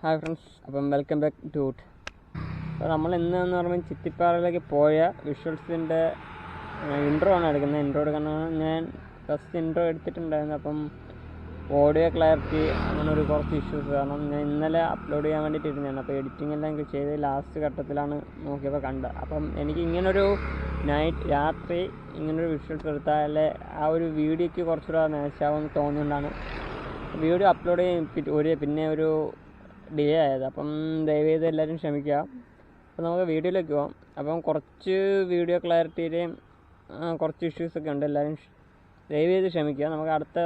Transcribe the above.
Hi friends, അപ്പം welcome back to it. അപ്പോൾ നമ്മൾ ഇന്നെന്ന് പറയുമ്പോൾ ചിത്തിപ്പാറയിലേക്ക് പോയ വിഷ്വൽസിൻ്റെ ഇൻട്രോ ആണ് എടുക്കുന്നത്. ഇൻട്രോ എടുക്കുന്നത് ഞാൻ ഫസ്റ്റ് ഇൻട്രോ എടുത്തിട്ടുണ്ടായിരുന്നു. അപ്പം ഓഡിയോ ക്ലാരിറ്റി അങ്ങനെ കുറച്ച് ഇഷ്യൂസ് കാരണം ഞാൻ ഇന്നലെ അപ്ലോഡ് ചെയ്യാൻ വേണ്ടിയിട്ട് ഇരുന്നതാണ്. അപ്പോൾ എഡിറ്റിംഗ് എല്ലാം ചെയ്ത് ലാസ്റ്റ് ഘട്ടത്തിലാണ് നോക്കിയപ്പോൾ കണ്ടത്. അപ്പം എനിക്ക് ഇങ്ങനൊരു രാത്രി ഇങ്ങനൊരു വിഷ്വൽസ് എടുത്താൽ ആ ഒരു വീഡിയോയ്ക്ക് കുറച്ചുകൂടെ മാച്ചാവുമെന്ന് തോന്നിയുകൊണ്ടാണ് വീഡിയോ അപ്ലോഡ് ചെയ്യാൻ പിന്നെ ഒരു ഡിലേ ആയത്. അപ്പം ദയവേത് എല്ലാവരും ക്ഷമിക്കുക. അപ്പോൾ നമുക്ക് വീഡിയോയിലേക്ക് പോകാം. അപ്പം കുറച്ച് വീഡിയോ ക്ലാരിറ്റിയിലെയും കുറച്ച് ഇഷ്യൂസൊക്കെ ഉണ്ട്. എല്ലാവരും ദയവേത് ക്ഷമിക്കുക. നമുക്ക് അടുത്ത